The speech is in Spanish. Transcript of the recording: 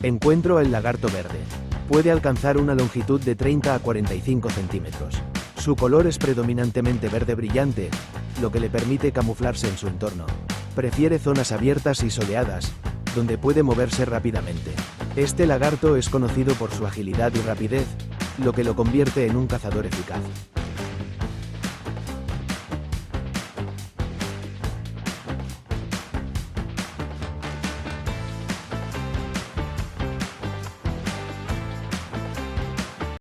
Encuentro el lagarto verde. Puede alcanzar una longitud de 30 a 45 centímetros. Su color es predominantemente verde brillante, lo que le permite camuflarse en su entorno. Prefiere zonas abiertas y soleadas, donde puede moverse rápidamente. Este lagarto es conocido por su agilidad y rapidez, lo que lo convierte en un cazador eficaz.